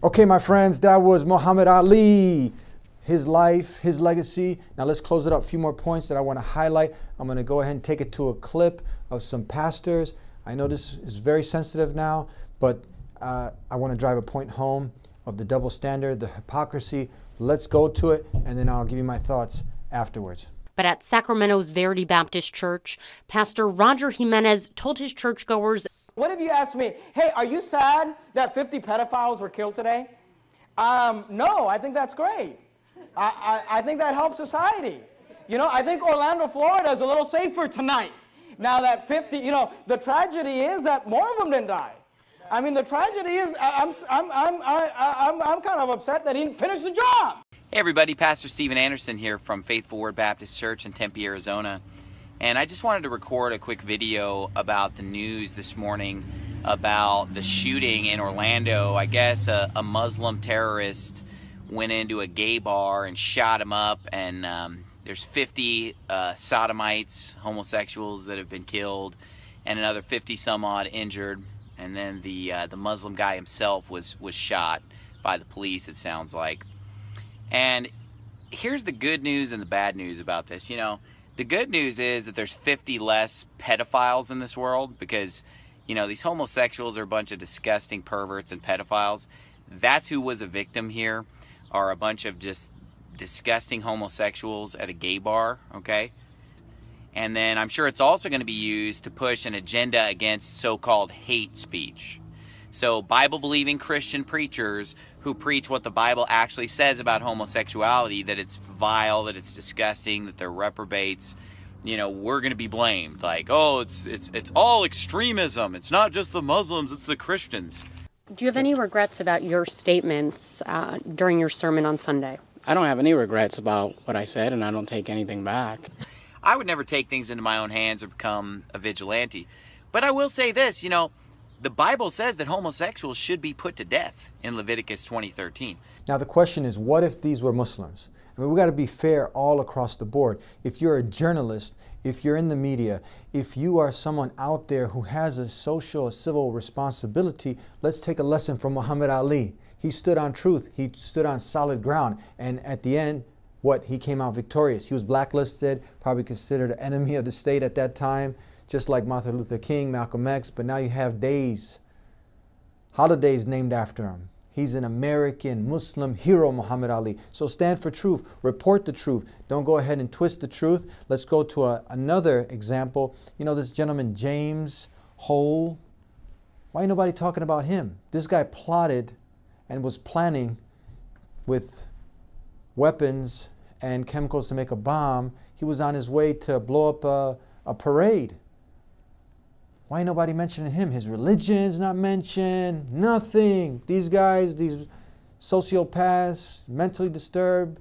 Okay, my friends, that was Muhammad Ali. His life, his legacy. Now let's close it up. A few more points that I want to highlight. I'm going to go ahead and take it to a clip of some pastors. I know this is very sensitive now, but I want to drive a point home of the double standard, the hypocrisy. Let's go to it, and then I'll give you my thoughts afterwards. But at Sacramento's Verity Baptist Church, Pastor Roger Jimenez told his churchgoers, "What if you asked me, hey, are you sad that 50 pedophiles were killed today? No, I think that's great. I think that helps society. You know, I think Orlando, Florida is a little safer tonight. Now that 50, you know, the tragedy is that more of them didn't die. I mean, the tragedy is I'm kind of upset that he didn't finish the job." Hey everybody, Pastor Steven Anderson here from Faithful Word Baptist Church in Tempe, Arizona. And I just wanted to record a quick video about the news this morning about the shooting in Orlando. I guess a Muslim terrorist went into a gay bar and shot him up, and there's 50 sodomites, homosexuals that have been killed, and another 50 some odd injured. And then the Muslim guy himself was shot by the police, it sounds like. And here's the good news and the bad news about this. You know, the good news is that there's 50 less pedophiles in this world because, you know, these homosexuals are a bunch of disgusting perverts and pedophiles. That's who was a victim here, are a bunch of just disgusting homosexuals at a gay bar, okay? And then I'm sure it's also going to be used to push an agenda against so-called hate speech. So Bible-believing Christian preachers who preach what the Bible actually says about homosexuality, that it's vile, that it's disgusting, that they're reprobates, you know, we're going to be blamed. Like, oh, it's all extremism. It's not just the Muslims, it's the Christians. do you have any regrets about your statements during your sermon on Sunday? I don't have any regrets about what I said, and I don't take anything back. I would never take things into my own hands or become a vigilante. But I will say this, you know, the Bible says that homosexuals should be put to death in Leviticus 20:13. Now the question is, what if these were Muslims? I mean, we got to be fair all across the board. If you're a journalist, if you're in the media, if you are someone out there who has a social or civil responsibility, let's take a lesson from Muhammad Ali. He stood on truth. He stood on solid ground. And at the end, what? He came out victorious. He was blacklisted, probably considered an enemy of the state at that time, just like Martin Luther King, Malcolm X. But now you have days, holidays named after him. He's an American Muslim hero, Muhammad Ali. So stand for truth. Report the truth. Don't go ahead and twist the truth. Let's go to another example. You know, this gentleman, James Hole. Why ain't nobody talking about him? This guy plotted and was planning with weapons and chemicals to make a bomb. He was on his way to blow up a parade. Why ain't nobody mentioning him? His religion's not mentioned, nothing. These guys, these sociopaths, mentally disturbed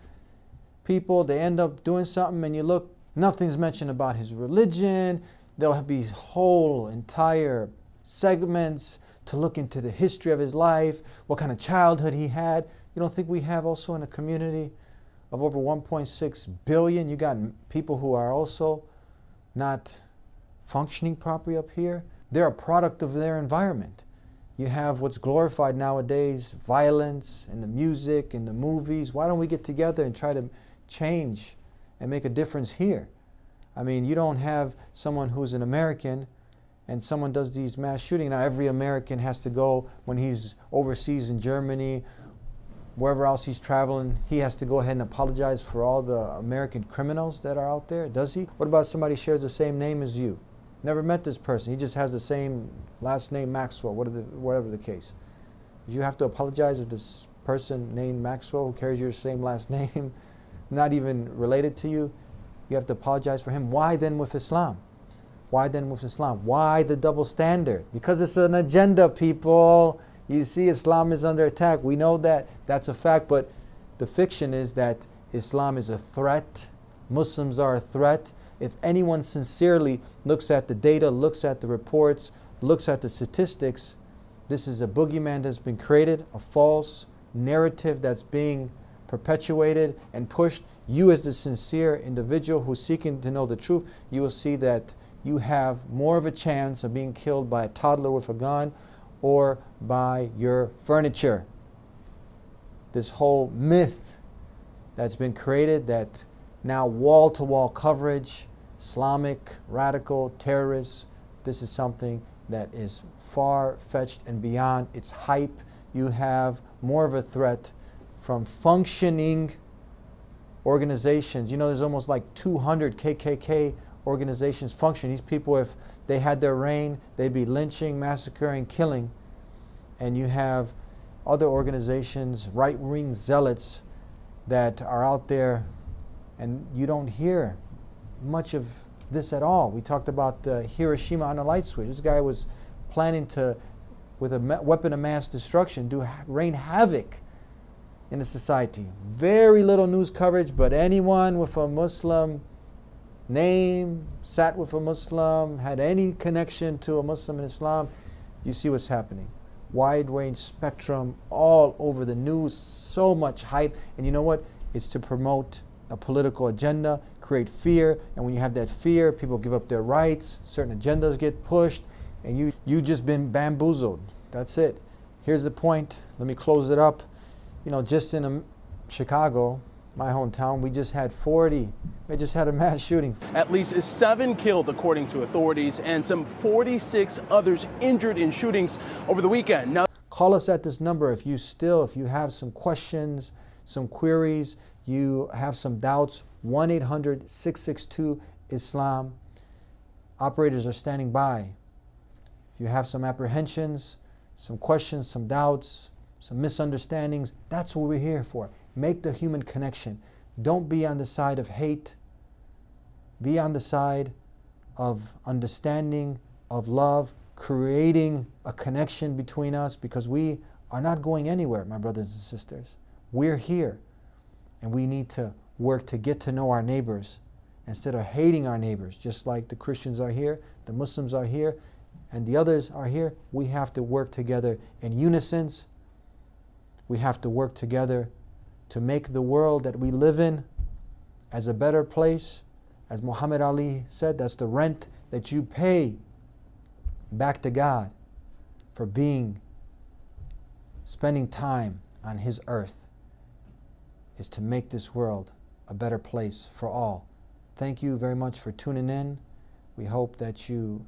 people, they end up doing something and you look, nothing's mentioned about his religion. There'll be whole entire segments to look into the history of his life, what kind of childhood he had. You don't think we have also in a community of over 1.6 billion, you got people who are also not functioning properly up here? They're a product of their environment. You have what's glorified nowadays, violence in the music, in the movies. Why don't we get together and try to change and make a difference here? I mean, you don't have someone who's an American and someone does these mass shootings. Now every American has to go when he's overseas in Germany, wherever else he's traveling, he has to go ahead and apologize for all the American criminals that are out there, does he? What about somebody who shares the same name as you? Never met this person, he just has the same last name, Maxwell, whatever the case. Did you have to apologize if this person named Maxwell, who carries your same last name, not even related to you, you have to apologize for him? Why then with Islam? Why then with Islam? Why the double standard? Because it's an agenda, people. You see, Islam is under attack. We know that. That's a fact. But the fiction is that Islam is a threat. Muslims are a threat. If anyone sincerely looks at the data, looks at the reports, looks at the statistics, this is a boogeyman that's been created, a false narrative that's being perpetuated and pushed. You as the sincere individual who's seeking to know the truth, you will see that you have more of a chance of being killed by a toddler with a gun or by your furniture. this whole myth that's been created, that now wall-to-wall coverage, Islamic, radical, terrorists, this is something that is far-fetched and beyond. It's hype. You have more of a threat from functioning organizations. You know, there's almost like 200 KKK organizations function. These people, if they had their reign, they'd be lynching, massacring, killing. And you have other organizations, right-wing zealots, that are out there, and you don't hear much of this at all. We talked about Hiroshima on a light switch. This guy was planning to, with a weapon of mass destruction, rain havoc in the society. Very little news coverage, but anyone with a Muslim name, sat with a Muslim, had any connection to a Muslim in Islam, you see what's happening. Wide range spectrum all over the news, so much hype. And you know what? It's to promote a political agenda, create fear, and when you have that fear, people give up their rights, certain agendas get pushed, and you just been bamboozled. That's it. Here's the point. Let me close it up. You know, just in Chicago, my hometown, we just had a mass shooting. At least 7 killed, according to authorities, and some 46 others injured in shootings over the weekend. Now, call us at this number if you have some questions, some queries, you have some doubts. 1-800-662-ISLAM. Operators are standing by. If you have some apprehensions, some questions, some doubts, some misunderstandings, that's what we're here for. Make the human connection. Don't be on the side of hate. Be on the side of understanding, of love, creating a connection between us, because we are not going anywhere, my brothers and sisters. We're here, and we need to work to get to know our neighbors instead of hating our neighbors. Just like the Christians are here, the Muslims are here, and the others are here, we have to work together in unison. We have to work together to make the world that we live in as a better place. As Muhammad Ali said, that's the rent that you pay back to God for spending time on His earth, is to make this world a better place for all. Thank you very much for tuning in. We hope that you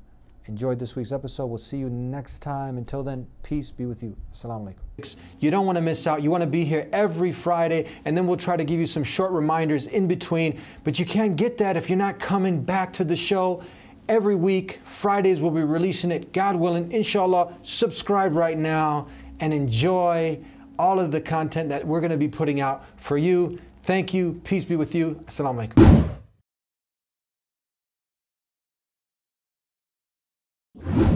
enjoyed this week's episode. We'll see you next time. Until then, peace be with you. Assalamu alaikum. You don't want to miss out. You want to be here every Friday, and then we'll try to give you some short reminders in between. But you can't get that if you're not coming back to the show every week. Fridays we'll be releasing it, God willing, inshallah. Subscribe right now and enjoy all of the content that we're going to be putting out for you. Thank you. Peace be with you. Assalamu alaikum.